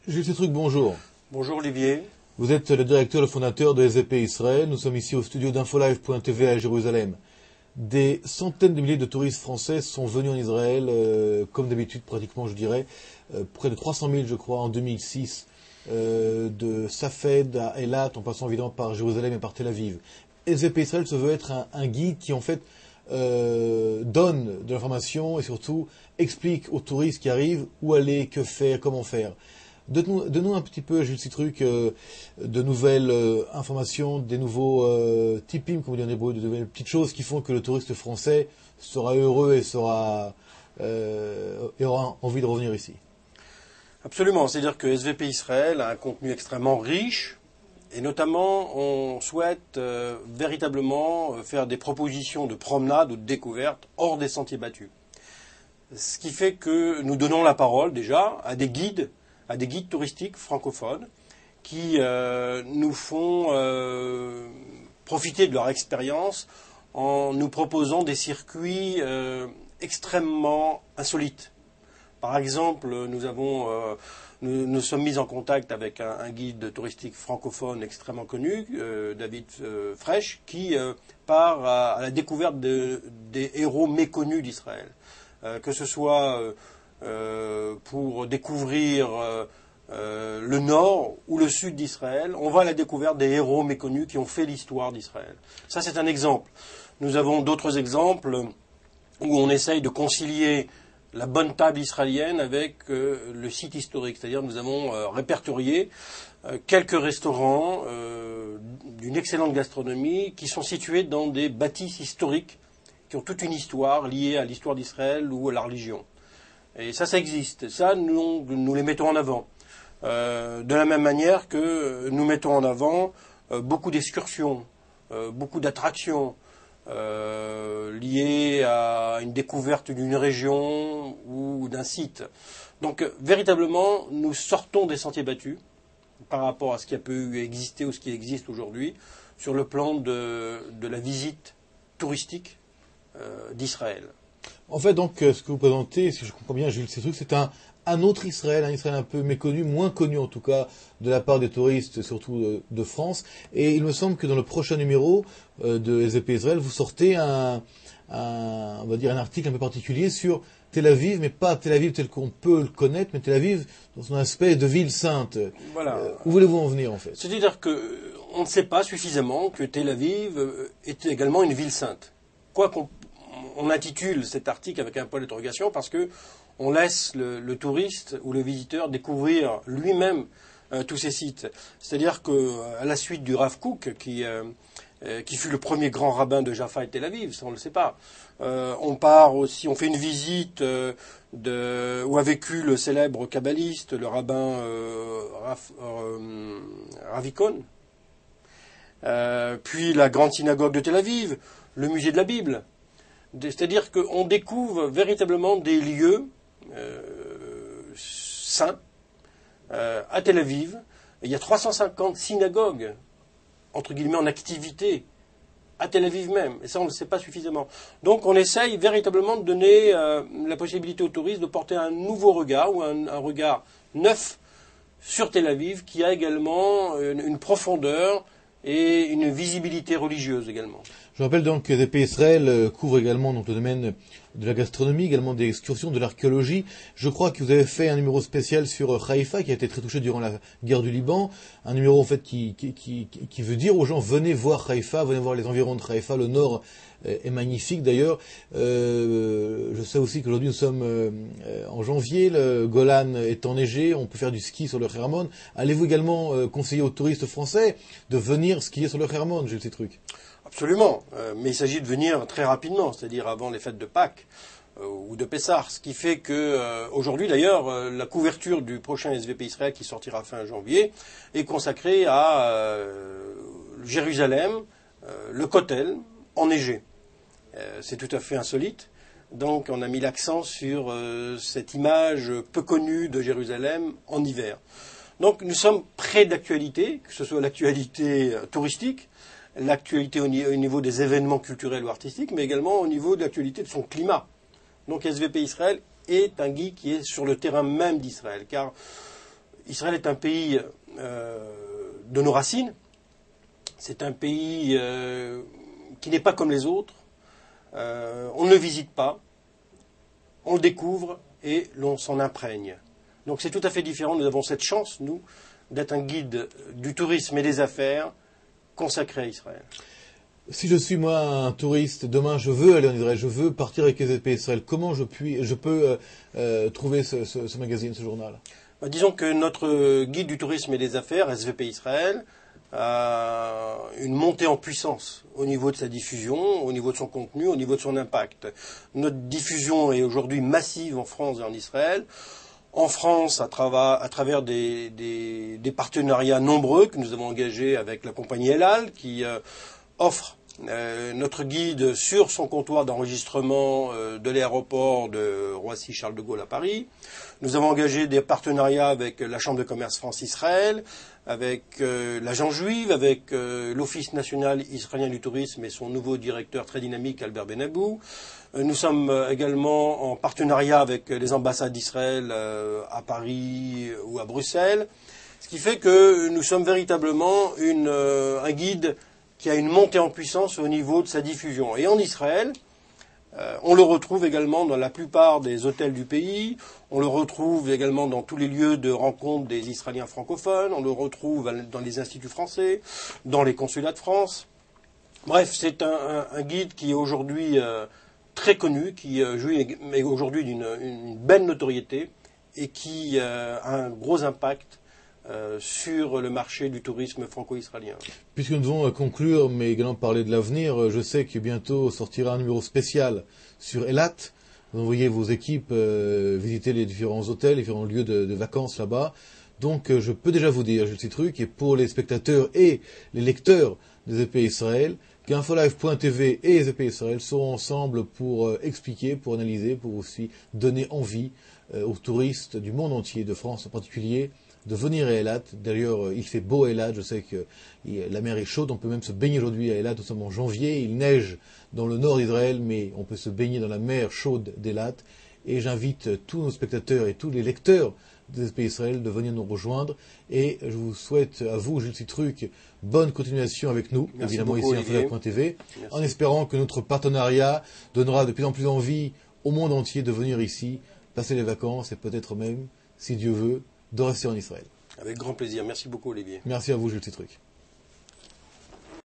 Gilles Cetruc, bonjour. Bonjour Olivier. Vous êtes le directeur, le fondateur de SVP Israël. Nous sommes ici au studio d'Infolive.tv à Jérusalem. Des centaines de milliers de touristes français sont venus en Israël, comme d'habitude pratiquement je dirais, près de 300 000 je crois en 2006, de Safed à Eilat, en passant évidemment par Jérusalem et par Tel Aviv. SVP Israël se veut être un guide qui en fait donne de l'information et surtout explique aux touristes qui arrivent où aller, que faire, comment faire. Donne-nous un petit peu, Gilles Cetruc, de nouvelles informations, des nouveaux tipping, comme on dit en hébreu, de nouvelles petites choses qui font que le touriste français sera heureux et aura envie de revenir ici. Absolument, c'est-à-dire que SVP Israël a un contenu extrêmement riche et notamment on souhaite véritablement faire des propositions de promenade ou de découverte hors des sentiers battus. Ce qui fait que nous donnons la parole déjà à des guides touristiques francophones qui nous font profiter de leur expérience en nous proposant des circuits extrêmement insolites. Par exemple, nous sommes mis en contact avec un guide touristique francophone extrêmement connu, David Fresh, qui part à la découverte des héros méconnus d'Israël. Que ce soit pour découvrir le nord ou le sud d'Israël, on va à la découverte des héros méconnus qui ont fait l'histoire d'Israël. Ça, c'est un exemple. Nous avons d'autres exemples où on essaye de concilier la bonne table israélienne avec le site historique. C'est-à-dire nous avons répertorié quelques restaurants d'une excellente gastronomie qui sont situés dans des bâtisses historiques qui ont toute une histoire liée à l'histoire d'Israël ou à la religion. Et ça existe. Ça, nous les mettons en avant. De la même manière que nous mettons en avant beaucoup d'excursions, beaucoup d'attractions liées à une découverte d'une région ou d'un site. Donc, véritablement, nous sortons des sentiers battus par rapport à ce qui a pu exister ou ce qui existe aujourd'hui sur le plan de la visite touristique d'Israël. En fait, donc, ce que vous présentez, si je comprends bien, Gilles Cetruc, c'est un autre Israël, un Israël un peu méconnu, moins connu en tout cas, de la part des touristes, surtout de France. Et il me semble que dans le prochain numéro de SVP Israël, vous sortez on va dire un article un peu particulier sur Tel Aviv, mais pas Tel Aviv tel qu'on peut le connaître, mais Tel Aviv dans son aspect de ville sainte. Voilà. Où voulez-vous en venir en fait? C'est-à-dire qu'on ne sait pas suffisamment que Tel Aviv est également une ville sainte. Quoi qu'on intitule cet article avec un point d'interrogation parce que on laisse le touriste ou le visiteur découvrir lui-même tous ces sites. C'est-à-dire qu'à la suite du Rav Kook, qui fut le premier grand rabbin de Jaffa et Tel Aviv, ça on ne le sait pas, on fait une visite où a vécu le célèbre kabbaliste, le rabbin Ravikon, puis la grande synagogue de Tel Aviv, le musée de la Bible. C'est-à-dire qu'on découvre véritablement des lieux saints à Tel Aviv. Il y a 350 synagogues, entre guillemets, en activité à Tel Aviv même. Et ça, on ne le sait pas suffisamment. Donc, on essaye véritablement de donner la possibilité aux touristes de porter un nouveau regard ou un regard neuf sur Tel Aviv qui a également une profondeur et une visibilité religieuse également. Je rappelle donc que SVP Israël couvre également donc, le domaine de la gastronomie, également des excursions, de l'archéologie. Je crois que vous avez fait un numéro spécial sur Haïfa, qui a été très touché durant la guerre du Liban. Un numéro en fait qui veut dire aux gens venez voir Haïfa, venez voir les environs de Haïfa. Le nord est magnifique d'ailleurs. Je sais aussi qu'aujourd'hui nous sommes en janvier, le Golan est enneigé, on peut faire du ski sur le Hermon. Allez-vous également conseiller aux touristes français de venir skier sur le Hermon, Gilles Cetruc? Absolument, mais il s'agit de venir très rapidement, c'est-à-dire avant les fêtes de Pâques ou de Pessah, ce qui fait que aujourd'hui d'ailleurs la couverture du prochain SVP Israël qui sortira fin janvier est consacrée à Jérusalem, le Kotel enneigé. C'est tout à fait insolite. Donc on a mis l'accent sur cette image peu connue de Jérusalem en hiver. Donc nous sommes près d'actualité, que ce soit l'actualité touristique, l'actualité au niveau des événements culturels ou artistiques, mais également au niveau de l'actualité de son climat. Donc SVP Israël est un guide qui est sur le terrain même d'Israël, car Israël est un pays de nos racines. C'est un pays qui n'est pas comme les autres. On ne le visite pas, on le découvre et l'on s'en imprègne. Donc c'est tout à fait différent. Nous avons cette chance, nous, d'être un guide du tourisme et des affaires consacré à Israël. Si je suis moi un touriste, demain je veux aller en Israël, je veux partir avec SVP Israël, comment je peux trouver ce magazine, ce journal? Disons que notre guide du tourisme et des affaires, SVP Israël, a une montée en puissance au niveau de sa diffusion, au niveau de son contenu, au niveau de son impact. Notre diffusion est aujourd'hui massive en France et en Israël. En France, à travers des partenariats nombreux que nous avons engagés avec la compagnie El Al, qui offre notre guide sur son comptoir d'enregistrement de l'aéroport de Roissy-Charles de Gaulle à Paris. Nous avons engagé des partenariats avec la Chambre de commerce France-Israël, avec l'Agence juive, avec l'Office national israélien du tourisme et son nouveau directeur très dynamique, Albert Benabou. Nous sommes également en partenariat avec les ambassades d'Israël à Paris ou à Bruxelles, ce qui fait que nous sommes véritablement un guide qui a une montée en puissance au niveau de sa diffusion. Et en Israël, on le retrouve également dans la plupart des hôtels du pays, on le retrouve également dans tous les lieux de rencontre des Israéliens francophones, on le retrouve dans les instituts français, dans les consulats de France. Bref, c'est un guide qui est aujourd'hui très connu, qui jouit aujourd'hui d'une belle notoriété et qui a un gros impact sur le marché du tourisme franco-israélien. Puisque nous devons conclure, mais également parler de l'avenir, je sais que bientôt sortira un numéro spécial sur Eilat. Vous envoyez vos équipes visiter les différents hôtels, les différents lieux de vacances là-bas. Donc je peux déjà vous dire, Jules Citruc, et pour les spectateurs et les lecteurs des EP Israël, qu'Infolive.tv et les EP Israël seront ensemble pour expliquer, pour analyser, pour aussi donner envie aux touristes du monde entier, de France en particulier, de venir à Eilat. D'ailleurs, il fait beau à Eilat, je sais que la mer est chaude, on peut même se baigner aujourd'hui à Eilat, nous sommes en janvier, il neige dans le nord d'Israël, mais on peut se baigner dans la mer chaude d'Eilat. Et j'invite tous nos spectateurs et tous les lecteurs des pays Israël de venir nous rejoindre. Et je vous souhaite à vous, Jules Citruc, bonne continuation avec nous, Merci évidemment beaucoup, ici à Infolive.tv, en Merci. espérant que notre partenariat donnera de plus en plus envie au monde entier de venir ici, passer les vacances et peut-être même, si Dieu veut, de rester en Israël. Avec grand plaisir. Merci beaucoup, Olivier. Merci à vous, Jules Citruc.